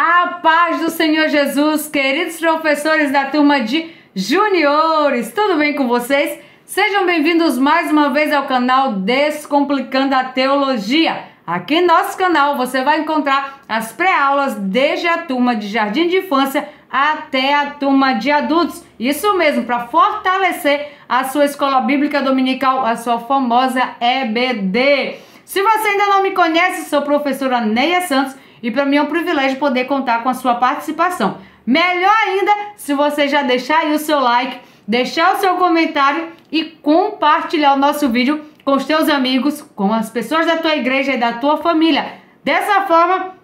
A paz do Senhor Jesus, queridos professores da turma de juniores, tudo bem com vocês? Sejam bem-vindos mais uma vez ao canal Descomplicando a Teologia. Aqui no nosso canal você vai encontrar as pré-aulas desde a turma de jardim de infância até a turma de adultos. Isso mesmo, para fortalecer a sua escola bíblica dominical, a sua famosa EBD. Se você ainda não me conhece, sou a professora Neia Santos e para mim é um privilégio poder contar com a sua participação. Melhor ainda se você já deixar aí o seu like, deixar o seu comentário e compartilhar o nosso vídeo com os teus amigos, com as pessoas da tua igreja e da tua família. Dessa forma,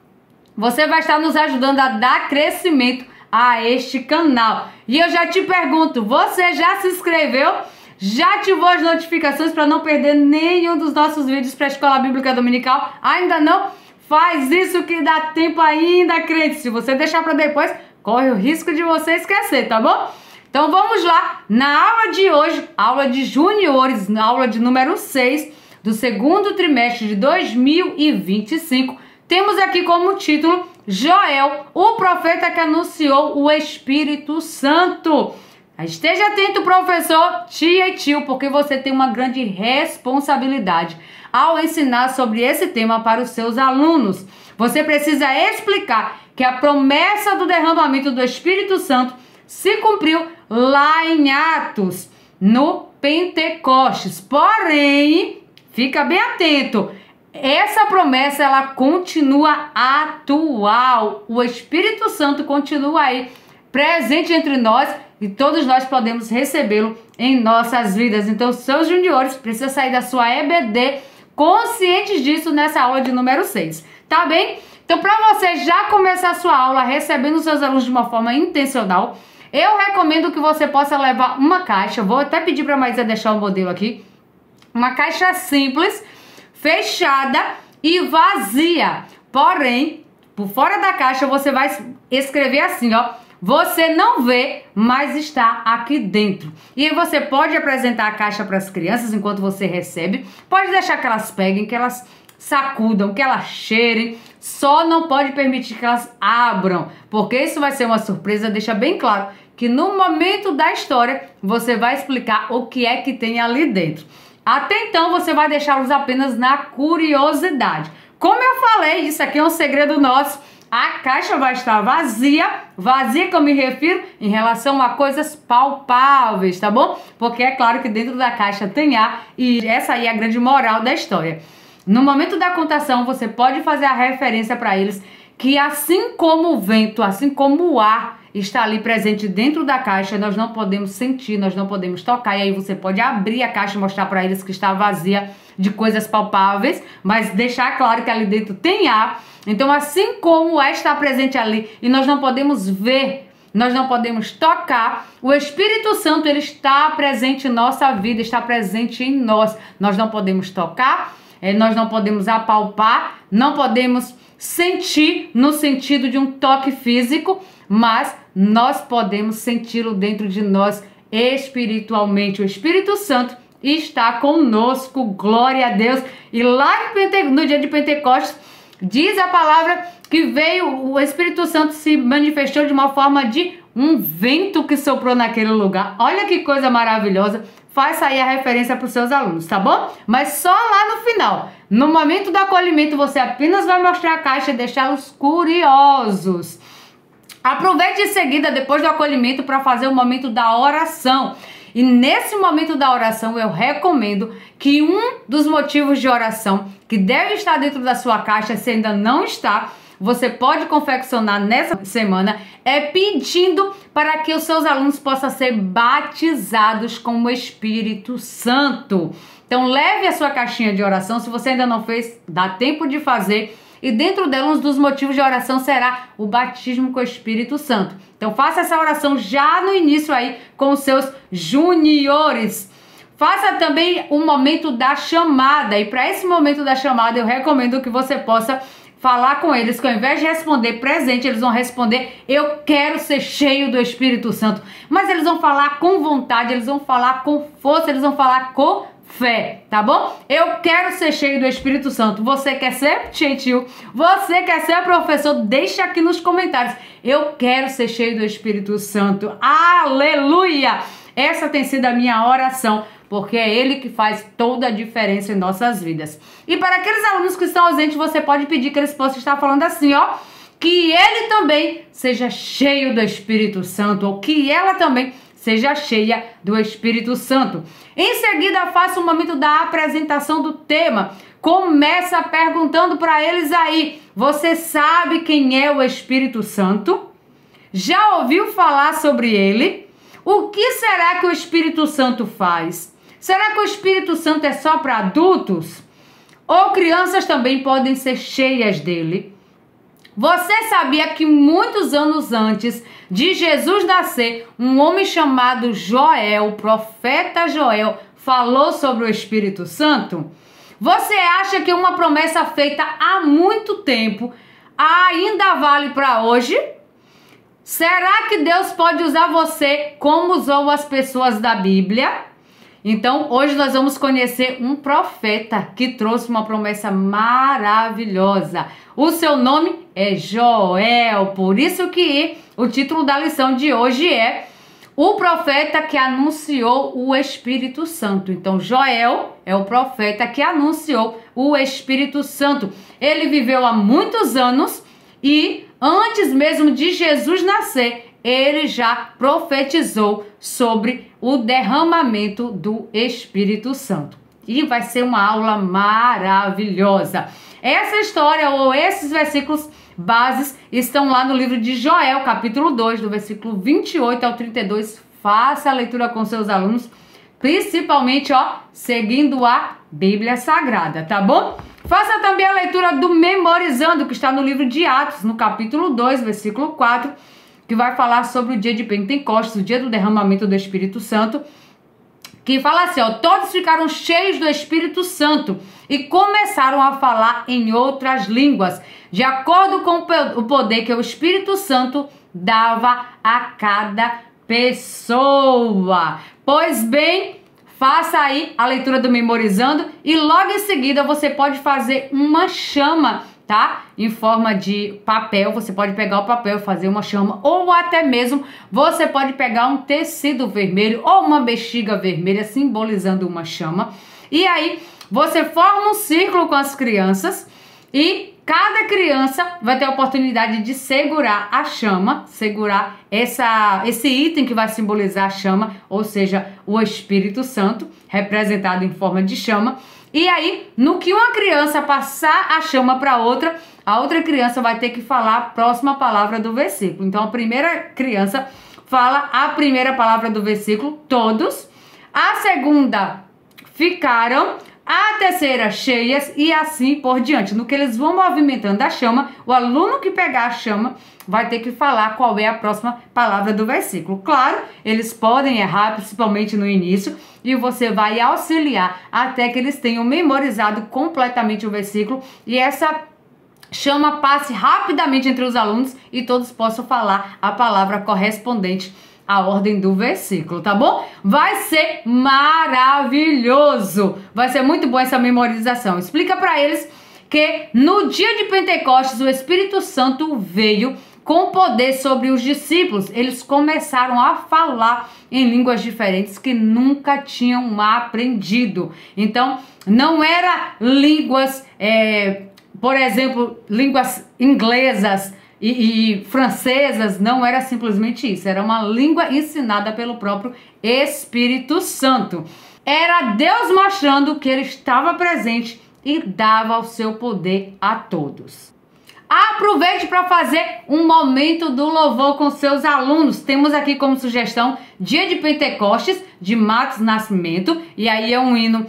você vai estar nos ajudando a dar crescimento a este canal. E eu já te pergunto, você já se inscreveu? Já ativou as notificações para não perder nenhum dos nossos vídeos para a Escola Bíblica Dominical? Ainda não? Faz isso que dá tempo ainda, crente. Se você deixar para depois, corre o risco de você esquecer, tá bom? Então vamos lá, na aula de hoje, aula de juniores, na aula de número 6 do segundo trimestre de 2025, temos aqui como título Joel, o profeta que anunciou o Espírito Santo. Esteja atento, professor, tia e tio, porque você tem uma grande responsabilidade ao ensinar sobre esse tema para os seus alunos. Você precisa explicar que a promessa do derramamento do Espírito Santo se cumpriu lá em Atos, no Pentecostes. Porém, fica bem atento, essa promessa ela continua atual. O Espírito Santo continua aí presente entre nós e todos nós podemos recebê-lo em nossas vidas. Então, seus juniores precisam sair da sua EBD conscientes disso nessa aula de número 6, tá bem? Então, para você já começar a sua aula recebendo os seus alunos de uma forma intencional, eu recomendo que você possa levar uma caixa. Vou até pedir para a Maísa deixar o modelo aqui. Uma caixa simples, fechada e vazia. Porém, por fora da caixa você vai escrever assim, ó. Você não vê, mas está aqui dentro. E aí você pode apresentar a caixa para as crianças enquanto você recebe. Pode deixar que elas peguem, que elas sacudam, que elas cheirem. Só não pode permitir que elas abram, porque isso vai ser uma surpresa. Deixa bem claro que no momento da história você vai explicar o que é que tem ali dentro. Até então você vai deixá-los apenas na curiosidade. Como eu falei, isso aqui é um segredo nosso. A caixa vai estar vazia, vazia que eu me refiro em relação a coisas palpáveis, tá bom? Porque é claro que dentro da caixa tem ar e essa aí é a grande moral da história. No momento da contação você pode fazer a referência para eles que assim como o vento, assim como o ar está ali presente dentro da caixa, nós não podemos sentir, nós não podemos tocar. E aí você pode abrir a caixa e mostrar para eles que está vazia de coisas palpáveis, mas deixar claro que ali dentro tem ar. Então, assim como o ar está presente ali e nós não podemos ver, nós não podemos tocar, o Espírito Santo ele está presente em nossa vida, está presente em nós. Nós não podemos tocar, nós não podemos apalpar, não podemos sentir no sentido de um toque físico, mas nós podemos senti-lo dentro de nós espiritualmente. O Espírito Santo está conosco, glória a Deus. E lá no dia de Pentecostes, diz a palavra que veio, o Espírito Santo se manifestou de uma forma de um vento que soprou naquele lugar. Olha que coisa maravilhosa. Faça aí a referência para os seus alunos, tá bom? Mas só lá no final. No momento do acolhimento, você apenas vai mostrar a caixa e deixá-los curiosos. Aproveite em seguida, depois do acolhimento, para fazer o momento da oração. E nesse momento da oração, eu recomendo que um dos motivos de oração que deve estar dentro da sua caixa, se ainda não está, você pode confeccionar nessa semana, é pedindo para que os seus alunos possam ser batizados com o Espírito Santo. Então leve a sua caixinha de oração, se você ainda não fez, dá tempo de fazer. E dentro dela, um dos motivos de oração será o batismo com o Espírito Santo. Então faça essa oração já no início aí com os seus juniores. Faça também o momento da chamada. E para esse momento da chamada, eu recomendo que você possa falar com eles, que ao invés de responder presente, eles vão responder eu quero ser cheio do Espírito Santo. Mas eles vão falar com vontade, eles vão falar com força, eles vão falar com fé, tá bom? Eu quero ser cheio do Espírito Santo. Você quer ser, gentil? Você quer ser professor? Deixa aqui nos comentários. Eu quero ser cheio do Espírito Santo. Aleluia! Essa tem sido a minha oração, porque é Ele que faz toda a diferença em nossas vidas. E para aqueles alunos que estão ausentes, você pode pedir que eles possam estar falando assim, ó, que ele também seja cheio do Espírito Santo, ou que ela também seja cheia do Espírito Santo. Em seguida, faça o momento da apresentação do tema. Começa perguntando para eles aí, você sabe quem é o Espírito Santo? Já ouviu falar sobre ele? O que será que o Espírito Santo faz? Será que o Espírito Santo é só para adultos? Ou crianças também podem ser cheias dele? Você sabia que muitos anos antes de Jesus nascer, um homem chamado Joel, o profeta Joel, falou sobre o Espírito Santo? Você acha que uma promessa feita há muito tempo ainda vale para hoje? Será que Deus pode usar você como usou as pessoas da Bíblia? Então, hoje nós vamos conhecer um profeta que trouxe uma promessa maravilhosa. O seu nome é Joel, por isso que o título da lição de hoje é o profeta que anunciou o Espírito Santo. Então, Joel é o profeta que anunciou o Espírito Santo. Ele viveu há muitos anos e antes mesmo de Jesus nascer, ele já profetizou sobre o derramamento do Espírito Santo. E vai ser uma aula maravilhosa. Essa história ou esses versículos bases estão lá no livro de Joel, capítulo 2, do versículo 28 ao 32. Faça a leitura com seus alunos, principalmente, ó, seguindo a Bíblia Sagrada, tá bom? Faça também a leitura do Memorizando, que está no livro de Atos, no capítulo 2, versículo 4, que vai falar sobre o dia de Pentecostes, o dia do derramamento do Espírito Santo, que fala assim, ó, todos ficaram cheios do Espírito Santo e começaram a falar em outras línguas, de acordo com o poder que o Espírito Santo dava a cada pessoa. Pois bem, faça aí a leitura do Memorizando e logo em seguida você pode fazer uma chama, tá? Em forma de papel, você pode pegar o papel e fazer uma chama, ou até mesmo você pode pegar um tecido vermelho ou uma bexiga vermelha simbolizando uma chama. E aí você forma um círculo com as crianças e cada criança vai ter a oportunidade de segurar a chama, segurar esse item que vai simbolizar a chama, ou seja, o Espírito Santo, representado em forma de chama. E aí, no que uma criança passar a chama para outra, a outra criança vai ter que falar a próxima palavra do versículo. Então, a primeira criança fala a primeira palavra do versículo, todos. A segunda, ficaram. A terceira, cheias, e assim por diante. No que eles vão movimentando a chama, o aluno que pegar a chama vai ter que falar qual é a próxima palavra do versículo. Claro, eles podem errar, principalmente no início, e você vai auxiliar até que eles tenham memorizado completamente o versículo e essa chama passe rapidamente entre os alunos e todos possam falar a palavra correspondente à ordem do versículo, tá bom? Vai ser maravilhoso! Vai ser muito boa essa memorização. Explica para eles que no dia de Pentecostes o Espírito Santo veio com poder sobre os discípulos. Eles começaram a falar em línguas diferentes que nunca tinham aprendido. Então, não era línguas, por exemplo, línguas inglesas e francesas, não era simplesmente isso. Era uma língua ensinada pelo próprio Espírito Santo. Era Deus mostrando que ele estava presente e dava o seu poder a todos. Aproveite para fazer um momento do louvor com seus alunos. Temos aqui como sugestão Dia de Pentecostes, de Matos Nascimento. E aí é um hino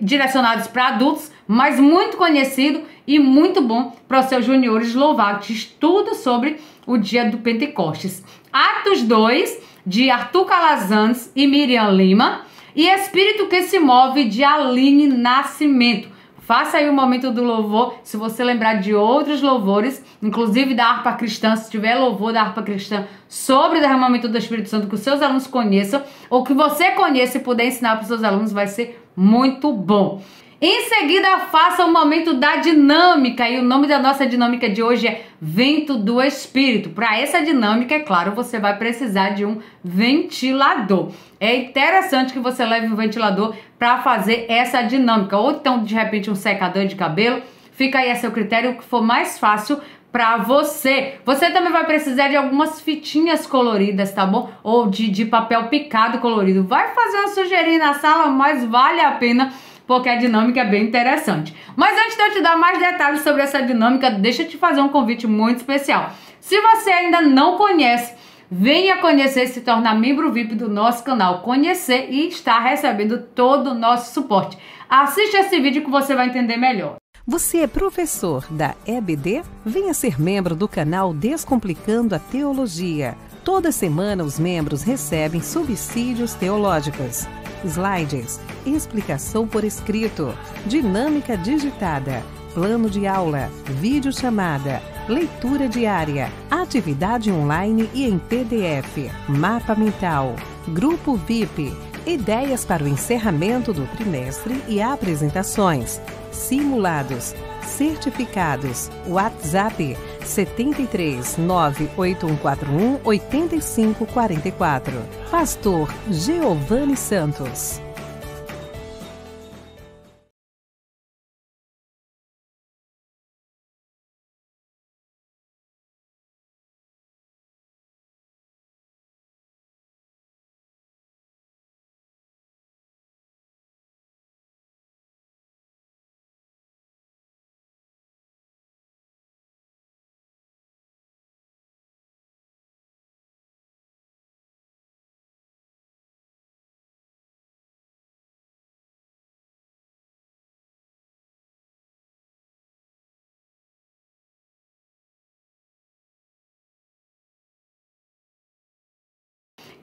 direcionado para adultos, mas muito conhecido e muito bom para os seus juniores louvar. Estudo sobre o Dia do Pentecostes. Atos 2, de Arthur Calazans e Miriam Lima. E Espírito que se move, de Aline Nascimento. Faça aí o momento do louvor, se você lembrar de outros louvores, inclusive da harpa cristã, se tiver louvor da harpa cristã sobre o derramamento do Espírito Santo que os seus alunos conheçam, ou que você conheça e puder ensinar para os seus alunos, vai ser muito bom. Em seguida, faça o momento da dinâmica, e o nome da nossa dinâmica de hoje é Vento do Espírito. Para essa dinâmica, é claro, você vai precisar de um ventilador. É interessante que você leve um ventilador para fazer essa dinâmica, ou então, de repente, um secador de cabelo. Fica aí a seu critério, o que for mais fácil para você. Você também vai precisar de algumas fitinhas coloridas, tá bom? Ou de papel picado colorido. Vai fazer uma sujeirinha na sala, mas vale a pena, porque a dinâmica é bem interessante. Mas antes de eu te dar mais detalhes sobre essa dinâmica, deixa eu te fazer um convite muito especial. Se você ainda não conhece, venha conhecer e se tornar membro VIP do nosso canal. Conhecer e estar recebendo todo o nosso suporte. Assiste esse vídeo que você vai entender melhor. Você é professor da EBD? Venha ser membro do canal Descomplicando a Teologia. Toda semana os membros recebem subsídios teológicos, slides, explicação por escrito, dinâmica digitada, plano de aula, videochamada, leitura diária, atividade online e em PDF, mapa mental, grupo VIP, ideias para o encerramento do trimestre e apresentações, simulados, certificados, WhatsApp 73 98141 8544. Pastor Giovanni Santos.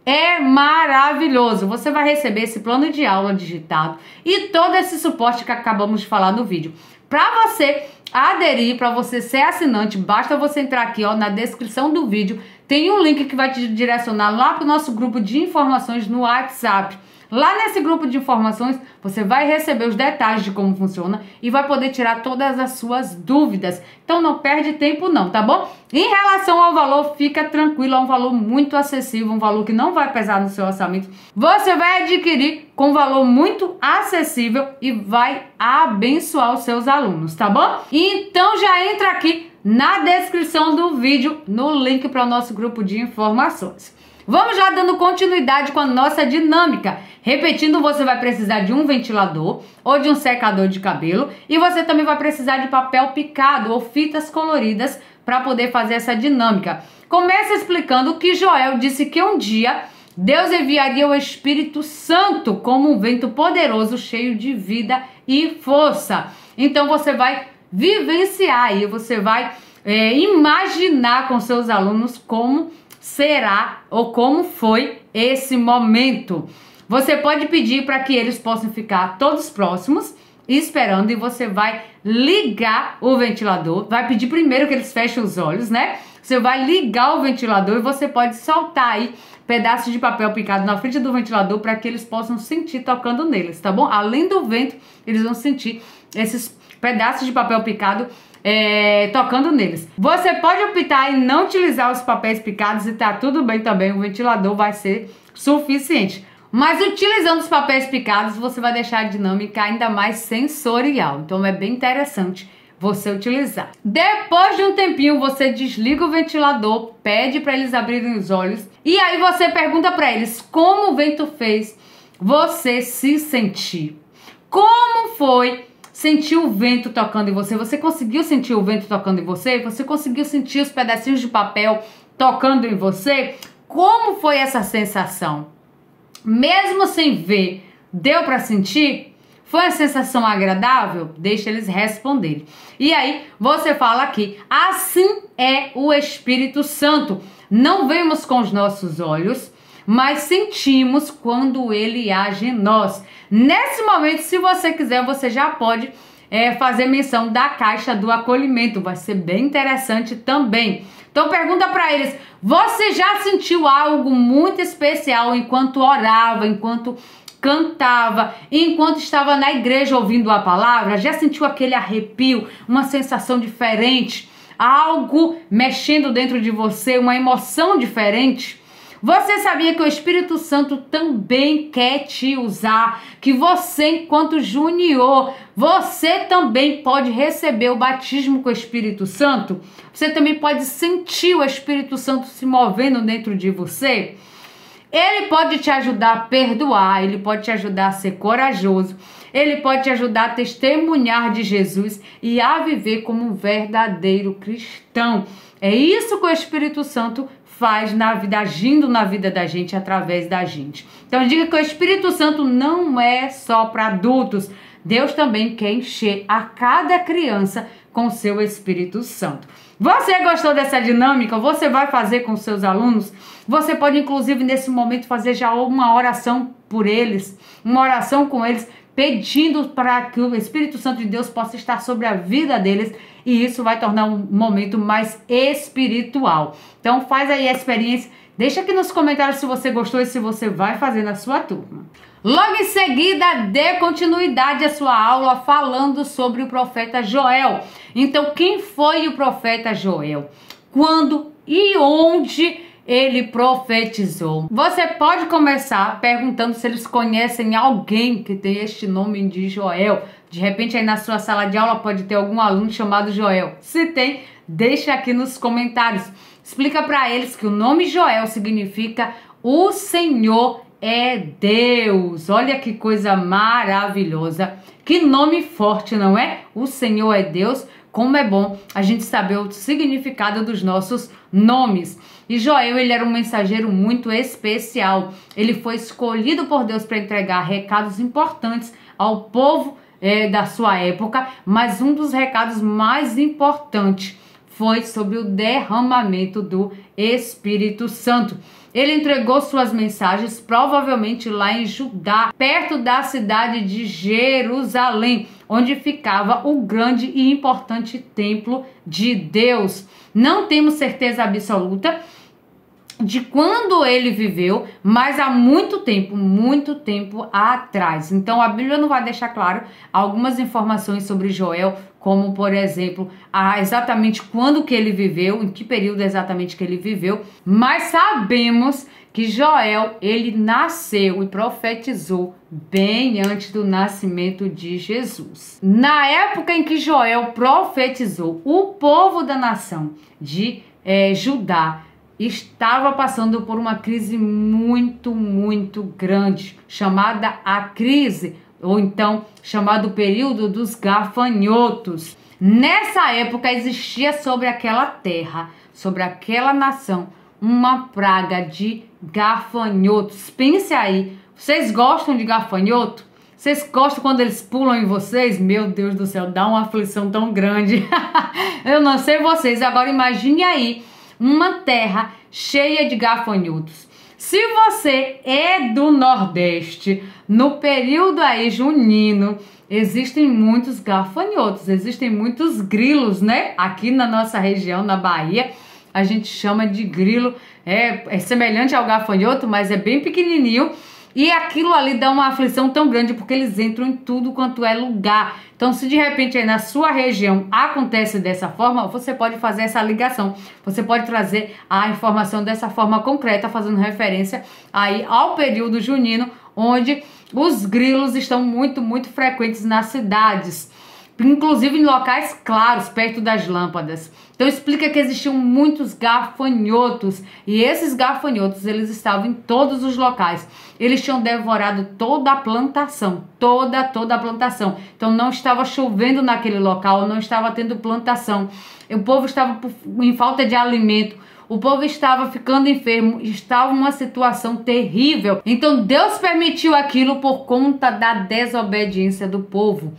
É maravilhoso! Você vai receber esse plano de aula digitado e todo esse suporte que acabamos de falar no vídeo. Para você aderir, para você ser assinante, basta você entrar aqui, ó, na descrição do vídeo. Tem um link que vai te direcionar lá para o nosso grupo de informações no WhatsApp. Lá nesse grupo de informações, você vai receber os detalhes de como funciona e vai poder tirar todas as suas dúvidas. Então não perde tempo não, tá bom? Em relação ao valor, fica tranquilo, é um valor muito acessível, um valor que não vai pesar no seu orçamento. Você vai adquirir com um valor muito acessível e vai abençoar os seus alunos, tá bom? Então já entra aqui na descrição do vídeo, no link para o nosso grupo de informações. Vamos lá dando continuidade com a nossa dinâmica. Repetindo, você vai precisar de um ventilador ou de um secador de cabelo e você também vai precisar de papel picado ou fitas coloridas para poder fazer essa dinâmica. Começa explicando que Joel disse que um dia Deus enviaria o Espírito Santo como um vento poderoso, cheio de vida e força. Então você vai vivenciar e você vai imaginar com seus alunos como será ou como foi esse momento. Você pode pedir para que eles possam ficar todos próximos, esperando, e você vai ligar o ventilador. Vai pedir primeiro que eles fechem os olhos, né? Você vai ligar o ventilador e você pode soltar aí pedaços de papel picado na frente do ventilador para que eles possam sentir tocando neles, tá bom? Além do vento, eles vão sentir esses pedaços de papel picado tocando neles. Você pode optar em não utilizar os papéis picados e tá tudo bem também, o ventilador vai ser suficiente. Mas utilizando os papéis picados, você vai deixar a dinâmica ainda mais sensorial. Então é bem interessante você utilizar. Depois de um tempinho, você desliga o ventilador, pede para eles abrirem os olhos e aí você pergunta para eles como o vento fez você se sentir. Como foi sentir o vento tocando em você? Você conseguiu sentir o vento tocando em você? Você conseguiu sentir os pedacinhos de papel tocando em você? Como foi essa sensação? Mesmo sem ver, deu para sentir? Foi uma sensação agradável? Deixa eles responderem. E aí você fala aqui, assim é o Espírito Santo. Não vemos com os nossos olhos, mas sentimos quando ele age em nós. Nesse momento, se você quiser, você já pode fazer menção da caixa do acolhimento. Vai ser bem interessante também. Então pergunta para eles, você já sentiu algo muito especial enquanto orava, enquanto cantava, enquanto estava na igreja ouvindo a palavra, já sentiu aquele arrepio, uma sensação diferente, algo mexendo dentro de você, uma emoção diferente? Você sabia que o Espírito Santo também quer te usar? Que você, enquanto junior, você também pode receber o batismo com o Espírito Santo? Você também pode sentir o Espírito Santo se movendo dentro de você? Ele pode te ajudar a perdoar, ele pode te ajudar a ser corajoso, ele pode te ajudar a testemunhar de Jesus e a viver como um verdadeiro cristão. É isso que o Espírito Santo faz na vida, agindo na vida da gente, através da gente. Então diga que o Espírito Santo não é só para adultos. Deus também quer encher a cada criança com o seu Espírito Santo. Você gostou dessa dinâmica? Você vai fazer com seus alunos? Você pode, inclusive, nesse momento, fazer já uma oração por eles, uma oração com eles, pedindo para que o Espírito Santo de Deus possa estar sobre a vida deles, e isso vai tornar um momento mais espiritual. Então faz aí a experiência, deixa aqui nos comentários se você gostou e se você vai fazer na sua turma. Logo em seguida, dê continuidade à sua aula falando sobre o profeta Joel. Então, quem foi o profeta Joel? Quando e onde ele profetizou? Você pode começar perguntando se eles conhecem alguém que tem este nome de Joel. De repente, aí na sua sala de aula pode ter algum aluno chamado Joel. Se tem, deixa aqui nos comentários. Explica para eles que o nome Joel significa o Senhor é Deus. Olha que coisa maravilhosa. Que nome forte, não é? O Senhor é Deus. Como é bom a gente saber o significado dos nossos nomes. E Joel, ele era um mensageiro muito especial. Ele foi escolhido por Deus para entregar recados importantes ao povo da sua época. Mas um dos recados mais importantes foi sobre o derramamento do Espírito Santo. Ele entregou suas mensagens provavelmente lá em Judá, perto da cidade de Jerusalém, onde ficava o grande e importante templo de Deus. Não temos certeza absoluta de quando ele viveu, mas há muito tempo atrás. Então a Bíblia não vai deixar claro algumas informações sobre Joel, como por exemplo, exatamente quando que ele viveu, em que período exatamente que ele viveu, mas sabemos que Joel, ele nasceu e profetizou bem antes do nascimento de Jesus. Na época em que Joel profetizou, o povo da nação de Judá estava passando por uma crise muito grande, chamada a crise, ou então chamado período dos gafanhotos. Nessa época existia sobre aquela terra, sobre aquela nação, uma praga de gafanhotos. Pense aí, vocês gostam de gafanhoto? Vocês gostam quando eles pulam em vocês? Meu Deus do céu, dá uma aflição tão grande. Eu não sei vocês, agora imagine aí uma terra cheia de gafanhotos. Se você é do Nordeste, no período aí junino, existem muitos gafanhotos, existem muitos grilos, né? Aqui na nossa região, na Bahia, a gente chama de grilo, é semelhante ao gafanhoto, mas é bem pequenininho. E aquilo ali dá uma aflição tão grande porque eles entram em tudo quanto é lugar. Então, se de repente aí na sua região acontece dessa forma, você pode fazer essa ligação. Você pode trazer a informação dessa forma concreta, fazendo referência aí ao período junino, onde os grilos estão muito frequentes nas cidades. Inclusive em locais claros, perto das lâmpadas. Então explica que existiam muitos gafanhotos. E esses gafanhotos, eles estavam em todos os locais. Eles tinham devorado toda a plantação. Toda a plantação. Então não estava chovendo naquele local, não estava tendo plantação. O povo estava em falta de alimento. O povo estava ficando enfermo, estava numa situação terrível. Então Deus permitiu aquilo por conta da desobediência do povo.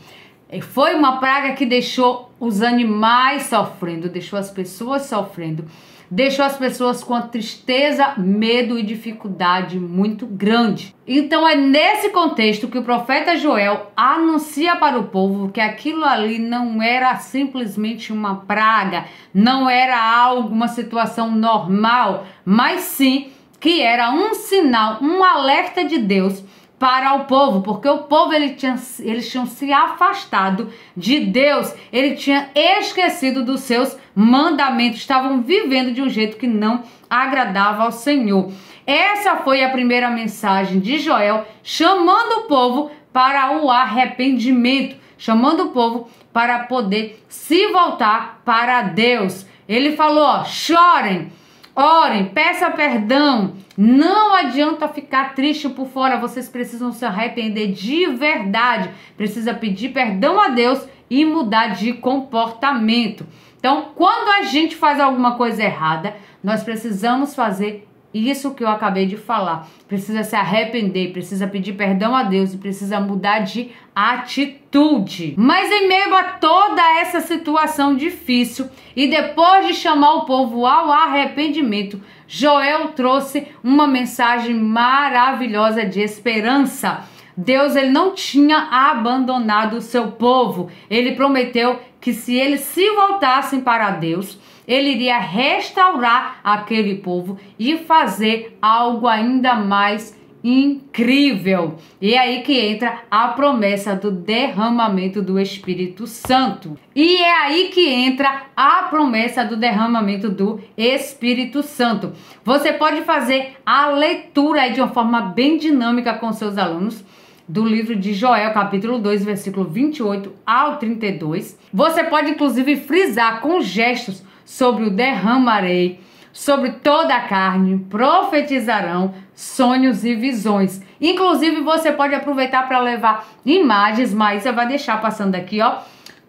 Foi uma praga que deixou os animais sofrendo, deixou as pessoas sofrendo, deixou as pessoas com a tristeza, medo e dificuldade muito grande. Então é nesse contexto que o profeta Joel anuncia para o povo que aquilo ali não era simplesmente uma praga, não era algo, uma situação normal, mas sim que era um sinal, um alerta de Deus para o povo, porque o povo eles tinham se afastado de Deus, ele tinha esquecido dos seus mandamentos, estavam vivendo de um jeito que não agradava ao Senhor. Essa foi a primeira mensagem de Joel, chamando o povo para o arrependimento, chamando o povo para poder se voltar para Deus. Ele falou, ó, chorem, orem, peça perdão. Não adianta ficar triste por fora, vocês precisam se arrepender de verdade. Precisa pedir perdão a Deus e mudar de comportamento. Então, quando a gente faz alguma coisa errada, nós precisamos fazer isso que eu acabei de falar. Precisa se arrepender, precisa pedir perdão a Deus e precisa mudar de atitude. Mas em meio a toda essa situação difícil e depois de chamar o povo ao arrependimento, Joel trouxe uma mensagem maravilhosa de esperança. Deus, ele não tinha abandonado o seu povo. Ele prometeu que se eles se voltassem para Deus, ele iria restaurar aquele povo e fazer algo ainda mais incrível. E é aí que entra a promessa do derramamento do Espírito Santo. E é aí que entra a promessa do derramamento do Espírito Santo. Você pode fazer a leitura aí de uma forma bem dinâmica com seus alunos do livro de Joel, capítulo 2, versículo 28 ao 32. Você pode inclusive frisar com gestos sobre o derramarei, sobre toda a carne, profetizarão sonhos e visões. Inclusive, você pode aproveitar para levar imagens, mas você vai deixar passando aqui, ó,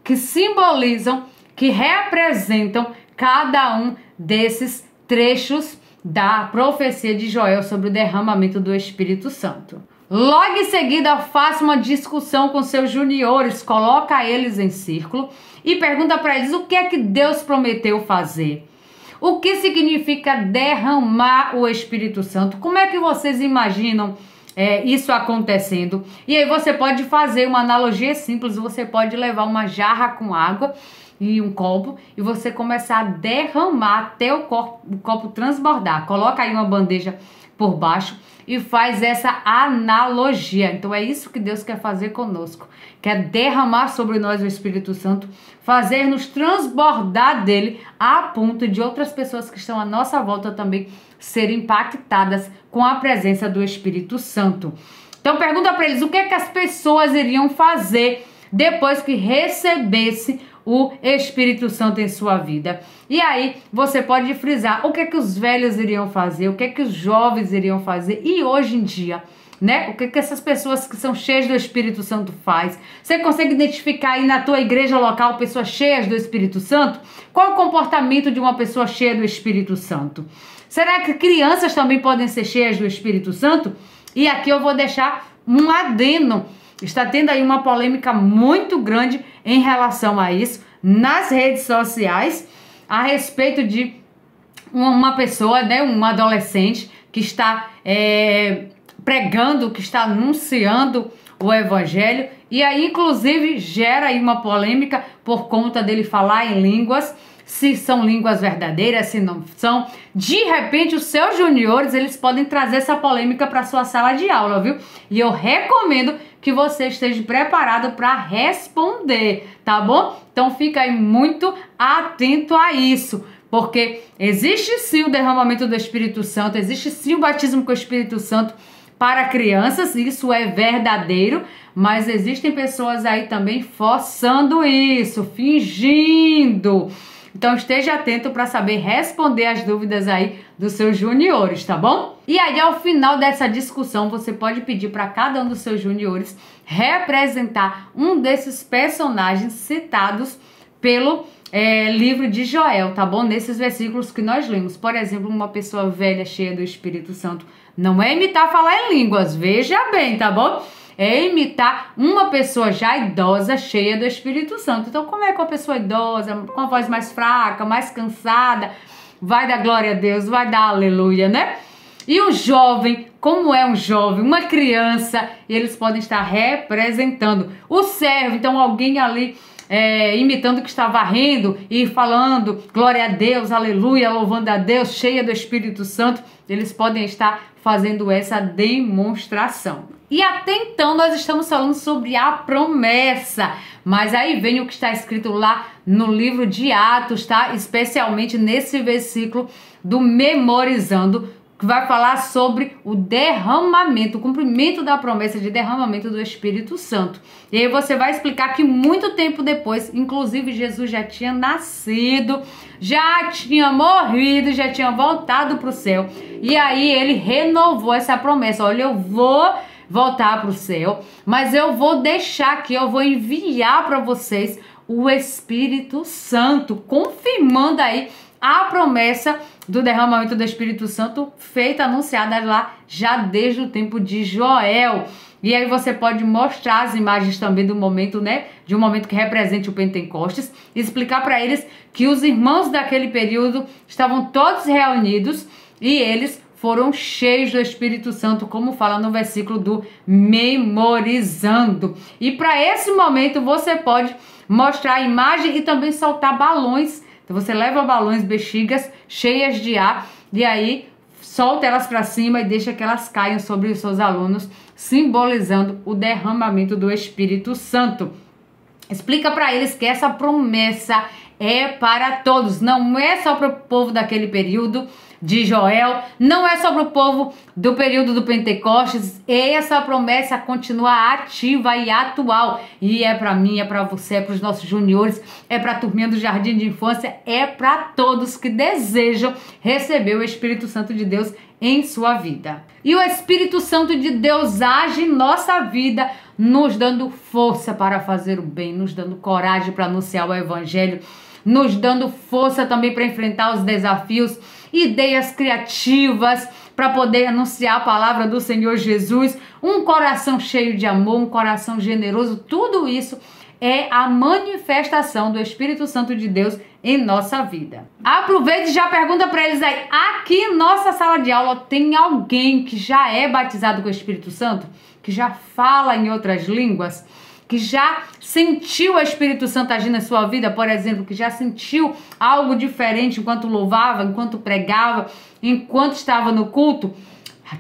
que simbolizam, que representam cada um desses trechos da profecia de Joel sobre o derramamento do Espírito Santo. Logo em seguida, faça uma discussão com seus juniores, coloca eles em círculo e pergunta para eles o que é que Deus prometeu fazer. O que significa derramar o Espírito Santo? Como é que vocês imaginam isso acontecendo? E aí você pode fazer uma analogia simples, você pode levar uma jarra com água e um copo e você começar a derramar até o copo transbordar. Coloca aí uma bandeja por baixo e faz essa analogia. Então é isso que Deus quer fazer conosco. Quer derramar sobre nós o Espírito Santo, fazer-nos transbordar dele a ponto de outras pessoas que estão à nossa volta também serem impactadas com a presença do Espírito Santo. Então pergunta para eles o que é que as pessoas iriam fazer depois que recebesse o Espírito Santo em sua vida. E aí você pode frisar o que é que os velhos iriam fazer, o que é que os jovens iriam fazer e hoje em dia, né? O que é que essas pessoas que são cheias do Espírito Santo faz? Você consegue identificar aí na tua igreja local pessoas cheias do Espírito Santo? Qual é o comportamento de uma pessoa cheia do Espírito Santo? Será que crianças também podem ser cheias do Espírito Santo? E aqui eu vou deixar um adendo. Está tendo aí uma polêmica muito grande em relação a isso nas redes sociais a respeito de uma pessoa, né, um adolescente que está pregando, que está anunciando o evangelho e aí inclusive gera aí uma polêmica por conta dele falar em línguas, se são línguas verdadeiras, se não são. De repente os seus juniores, eles podem trazer essa polêmica para sua sala de aula, viu? E eu recomendo que você esteja preparado para responder, tá bom? Então fica aí muito atento a isso, porque existe sim o derramamento do Espírito Santo, existe sim o batismo com o Espírito Santo para crianças, isso é verdadeiro, mas existem pessoas aí também forçando isso, fingindo. Então esteja atento para saber responder as dúvidas aí dos seus juniores, tá bom? E aí ao final dessa discussão você pode pedir para cada um dos seus juniores representar um desses personagens citados pelo livro de Joel, tá bom? Nesses versículos que nós lemos. Por exemplo, uma pessoa velha cheia do Espírito Santo não é imitar falar em línguas, veja bem, tá bom? É imitar uma pessoa já idosa, cheia do Espírito Santo. Então, como é que uma pessoa idosa, com a voz mais fraca, mais cansada, vai dar glória a Deus, vai dar aleluia, né? E um jovem, como é um jovem, uma criança, eles podem estar representando o servo. Então, alguém ali imitando que estava rindo e falando glória a Deus, aleluia, louvando a Deus, cheia do Espírito Santo, eles podem estar fazendo essa demonstração. E até então nós estamos falando sobre a promessa, mas aí vem o que está escrito lá no livro de Atos, tá? Especialmente nesse versículo do memorizando, que vai falar sobre o derramamento, o cumprimento da promessa de derramamento do Espírito Santo. E aí você vai explicar que muito tempo depois, inclusive Jesus já tinha nascido, já tinha morrido, já tinha voltado para o céu. E aí ele renovou essa promessa. Olha, eu vou voltar para o céu, mas eu vou deixar aqui, eu vou enviar para vocês o Espírito Santo, confirmando aí a promessa do derramamento do Espírito Santo feita, anunciada lá já desde o tempo de Joel. E aí você pode mostrar as imagens também do momento, né? De um momento que represente o Pentecostes, e explicar para eles que os irmãos daquele período estavam todos reunidos e eles foram cheios do Espírito Santo, como fala no versículo do memorizando. E para esse momento você pode mostrar a imagem e também soltar balões. Então você leva balões, bexigas cheias de ar e aí solta elas para cima e deixa que elas caiam sobre os seus alunos, simbolizando o derramamento do Espírito Santo. Explica para eles que essa promessa é para todos, não é só para o povo daquele período de Joel, não é só para o povo do período do Pentecostes. Essa promessa continua ativa e atual, e é para mim, é para você, é para os nossos juniores, é para a turminha do jardim de infância, é para todos que desejam receber o Espírito Santo de Deus em sua vida. E o Espírito Santo de Deus age em nossa vida, nos dando força para fazer o bem, nos dando coragem para anunciar o Evangelho, nos dando força também para enfrentar os desafios, ideias criativas para poder anunciar a palavra do Senhor Jesus, um coração cheio de amor, um coração generoso. Tudo isso é a manifestação do Espírito Santo de Deus em nossa vida. Aproveite e já pergunta para eles aí, aqui em nossa sala de aula tem alguém que já é batizado com o Espírito Santo? Que já fala em outras línguas? Que já sentiu o Espírito Santo agir na sua vida, por exemplo, que já sentiu algo diferente enquanto louvava, enquanto pregava, enquanto estava no culto?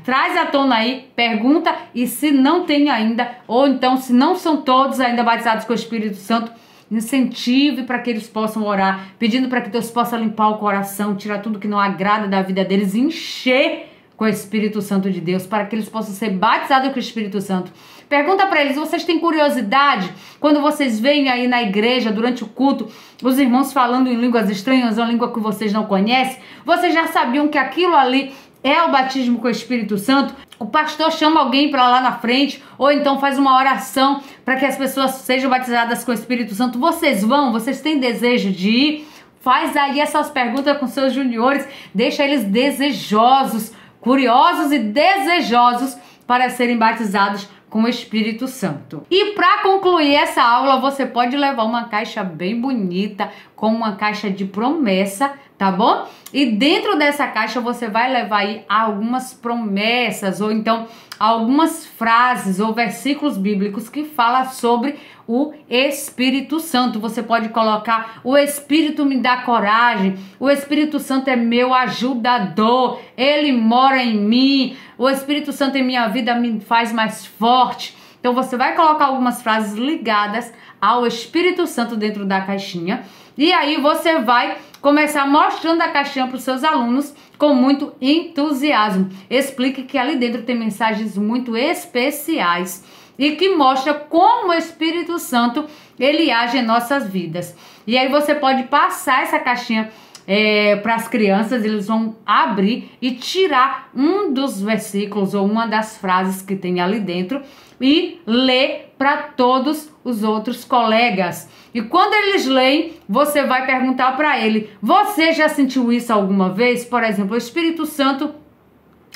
Traz à tona aí, pergunta, e se não tem ainda, ou então se não são todos ainda batizados com o Espírito Santo, incentive para que eles possam orar, pedindo para que Deus possa limpar o coração, tirar tudo que não agrada da vida deles, encher com o Espírito Santo de Deus, para que eles possam ser batizados com o Espírito Santo. Pergunta para eles, vocês têm curiosidade quando vocês veem aí na igreja, durante o culto, os irmãos falando em línguas estranhas, uma língua que vocês não conhecem? Vocês já sabiam que aquilo ali é o batismo com o Espírito Santo? O pastor chama alguém para lá na frente, ou então faz uma oração para que as pessoas sejam batizadas com o Espírito Santo. Vocês vão? Vocês têm desejo de ir? Faz aí essas perguntas com seus juniores, deixa eles desejosos, curiosos e desejosos para serem batizados com o Espírito Santo. E para concluir essa aula, você pode levar uma caixa bem bonita, com uma caixa de promessa, tá bom? E dentro dessa caixa você vai levar aí algumas promessas, ou então algumas frases ou versículos bíblicos que falam sobre o Espírito Santo. Você pode colocar: o Espírito me dá coragem, o Espírito Santo é meu ajudador, ele mora em mim, o Espírito Santo em minha vida me faz mais forte. Então você vai colocar algumas frases ligadas ao Espírito Santo dentro da caixinha, e aí você vai começar mostrando a caixinha para os seus alunos com muito entusiasmo. Explique que ali dentro tem mensagens muito especiais e que mostra como o Espírito Santo ele age em nossas vidas. E aí você pode passar essa caixinha para as crianças, eles vão abrir e tirar um dos versículos ou uma das frases que tem ali dentro e ler para todos os outros colegas. E quando eles leem, você vai perguntar para ele: você já sentiu isso alguma vez? Por exemplo, o Espírito Santo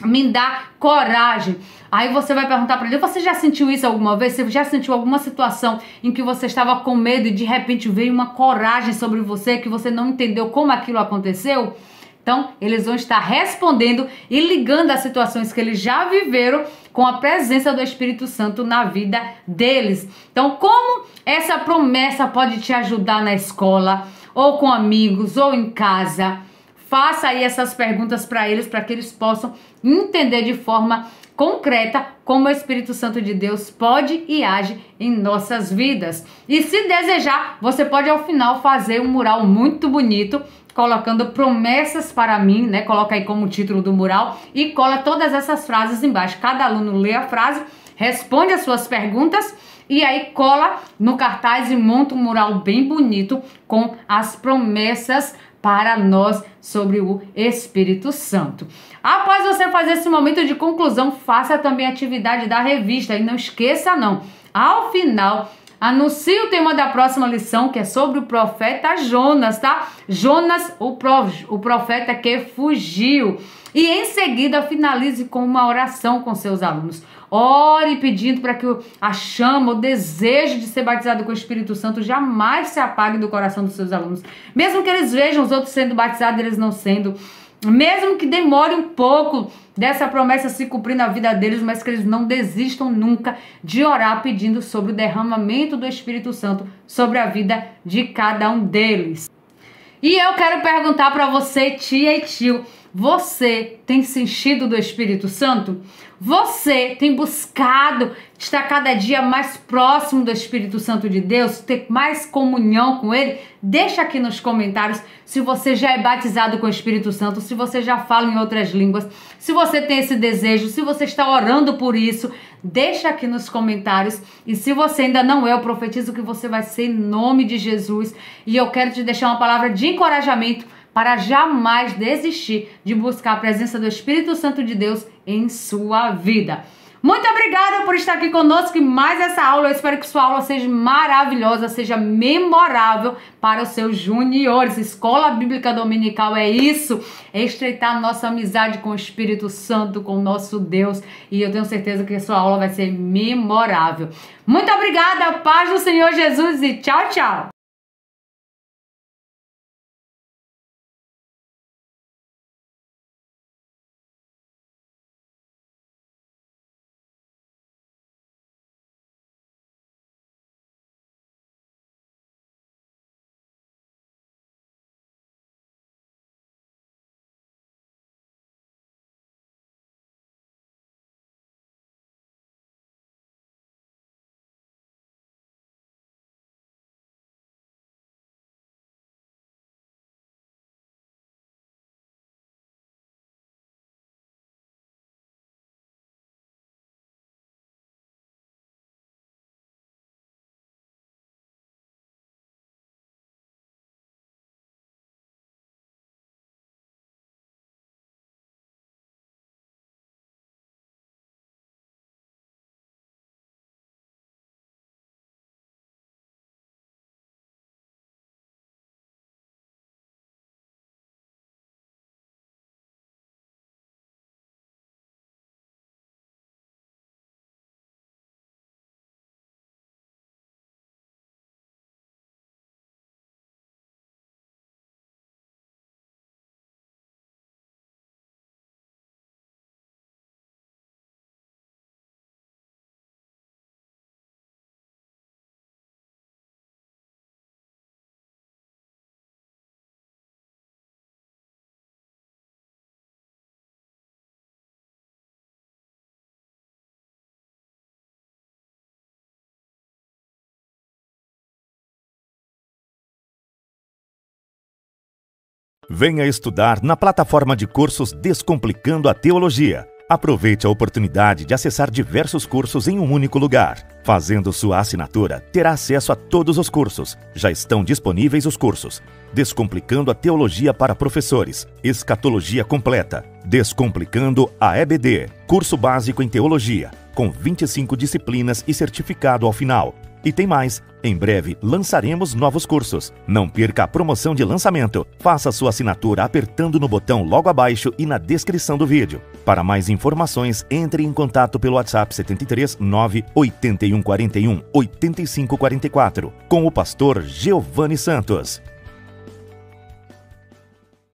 me dá coragem. Aí você vai perguntar para ele: você já sentiu isso alguma vez? Você já sentiu alguma situação em que você estava com medo e de repente veio uma coragem sobre você que você não entendeu como aquilo aconteceu? Então, eles vão estar respondendo e ligando as situações que eles já viveram com a presença do Espírito Santo na vida deles. Então, como essa promessa pode te ajudar na escola, ou com amigos, ou em casa? Faça aí essas perguntas para eles, para que eles possam entender de forma concreta como o Espírito Santo de Deus pode e age em nossas vidas. E se desejar, você pode ao final fazer um mural muito bonito, colocando promessas para mim, né? Coloca aí como título do mural e cola todas essas frases embaixo. Cada aluno lê a frase, responde as suas perguntas e aí cola no cartaz e monta um mural bem bonito com as promessas para nós sobre o Espírito Santo. Após você fazer esse momento de conclusão, faça também a atividade da revista e não esqueça não, ao final, anuncie o tema da próxima lição, que é sobre o profeta Jonas, tá? Jonas, o profeta que fugiu. E em seguida, finalize com uma oração com seus alunos. Ore pedindo para que a chama, o desejo de ser batizado com o Espírito Santo jamais se apague do coração dos seus alunos. Mesmo que eles vejam os outros sendo batizados, eles não sendo. Mesmo que demore um pouco dessa promessa se cumprir na vida deles, mas que eles não desistam nunca de orar pedindo sobre o derramamento do Espírito Santo sobre a vida de cada um deles. E eu quero perguntar para você, tia e tio, você tem se enchido do Espírito Santo? Você tem buscado estar cada dia mais próximo do Espírito Santo de Deus, ter mais comunhão com Ele? Deixa aqui nos comentários se você já é batizado com o Espírito Santo, se você já fala em outras línguas, se você tem esse desejo, se você está orando por isso. Deixa aqui nos comentários. E se você ainda não é, eu profetizo que você vai ser em nome de Jesus. E eu quero te deixar uma palavra de encorajamento para jamais desistir de buscar a presença do Espírito Santo de Deus em sua vida. Muito obrigada por estar aqui conosco em mais essa aula. Eu espero que sua aula seja maravilhosa, seja memorável para os seus juniores. Escola Bíblica Dominical é isso, é estreitar nossa amizade com o Espírito Santo, com o nosso Deus. E eu tenho certeza que a sua aula vai ser memorável. Muito obrigada, paz do Senhor Jesus e tchau, tchau. Venha estudar na plataforma de cursos Descomplicando a Teologia. Aproveite a oportunidade de acessar diversos cursos em um único lugar. Fazendo sua assinatura, terá acesso a todos os cursos. Já estão disponíveis os cursos Descomplicando a Teologia para Professores, Escatologia Completa, Descomplicando a EBD, curso básico em Teologia, com 25 disciplinas e certificado ao final. E tem mais, em breve lançaremos novos cursos. Não perca a promoção de lançamento. Faça sua assinatura apertando no botão logo abaixo e na descrição do vídeo. Para mais informações, entre em contato pelo WhatsApp 73 98141 8544 com o pastor Giovanni Santos.